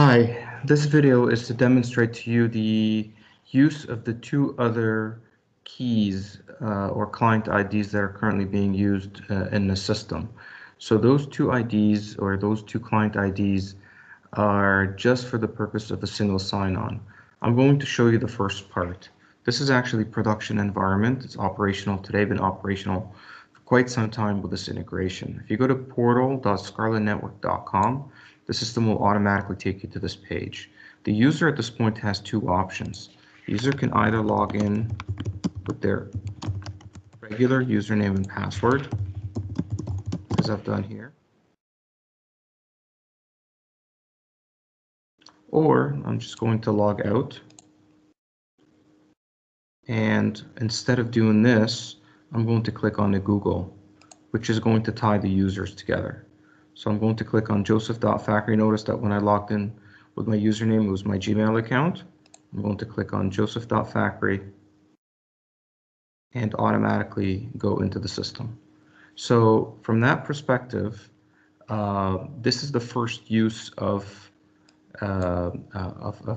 Hi, this video is to demonstrate to you the use of the two other keys or client IDs that are currently being used in the system. So those two IDs or those two client IDs are just for the purpose of a single sign-on. I'm going to show you the first part. This is actually production environment. It's operational today, been operational for quite some time with this integration. If you go to portal.scarletnetwork.com, the system will automatically take you to this page. The user at this point has two options. The user can either log in with their regular username and password, as I've done here, or I'm just going to log out. And instead of doing this, I'm going to click on the Google, which is going to tie the users together. So I'm going to click on joseph.factory. Notice that when I logged in with my username, it was my Gmail account. I'm going to click on joseph.factory and automatically go into the system. So from that perspective, this is the first use of the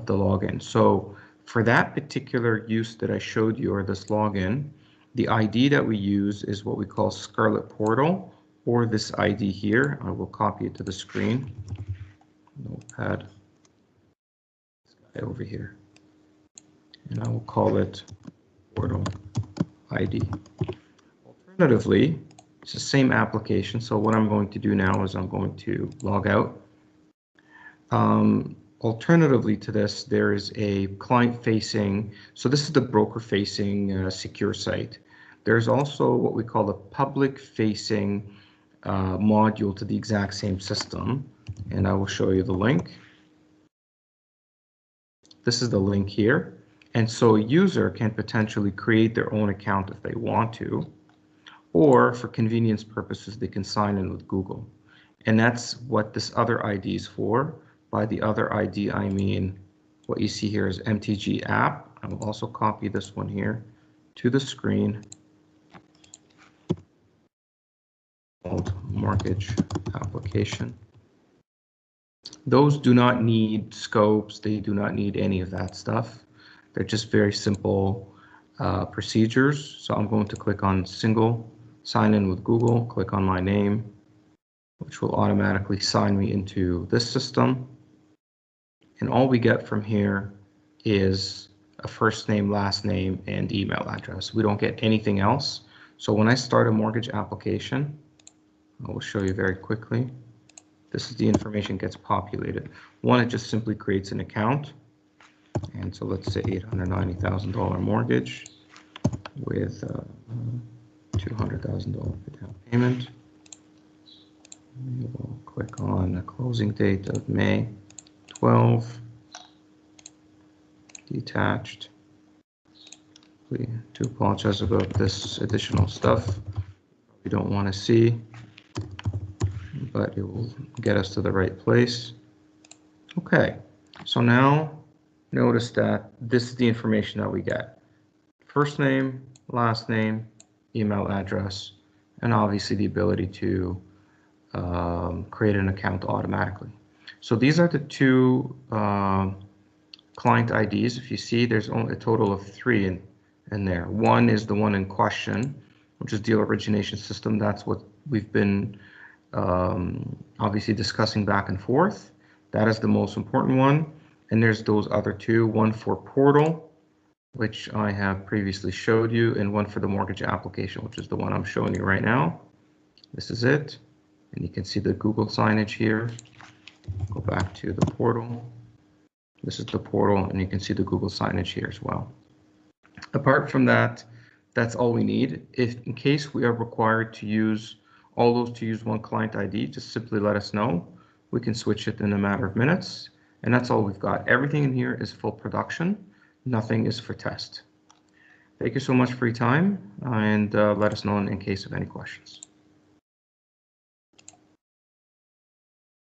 login. So for that particular use that I showed you, or this login, the ID that we use is what we call Scarlet Portal, or this ID here. I will copy it to the screen. Notepad, this guy over here, and I will call it Portal ID. Alternatively, it's the same application. So what I'm going to do now is I'm going to log out. Alternatively to this, there is a client-facing, so this is the broker-facing secure site. There's also what we call a public-facing module to the exact same system, and I will show you the link. This is the link here, and so a user can potentially create their own account if they want to, or for convenience purposes, they can sign in with Google. And that's what this other ID is for. By the other ID, I mean what you see here is MTG app. I will also copy this one here to the screen. Called mortgage application. Those do not need scopes. They do not need any of that stuff. They're just very simple procedures. So I'm going to click on single sign in with Google, click on my name, which will automatically sign me into this system. And all we get from here is a first name, last name, and email address. We don't get anything else. So when I start a mortgage application, I will show you very quickly. This is the information gets populated. One, it just simply creates an account. And so let's say $890,000 mortgage with $200,000 down payment. We will click on a closing date of May 12, detached. We do apologize about this additional stuff we don't want to see, but it will get us to the right place. Okay, so now notice that this is the information that we get. First name, last name, email address, and obviously the ability to create an account automatically. So these are the two client IDs. If you see, there's only a total of three in there. One is the one in question, which is deal origination system. That's what we've been obviously discussing back and forth. That is the most important one. And there's those other two, one for portal, which I have previously showed you, and one for the mortgage application, which is the one I'm showing you right now. This is it. And you can see the Google signage here. Go back to the portal. This is the portal, and you can see the Google signage here as well. Apart from that, that's all we need. If in case we are required to use all those to use one client ID, just simply let us know. We can switch it in a matter of minutes, and that's all we've got. Everything in here is full production. Nothing is for test. Thank you so much for your time, and let us know in case of any questions.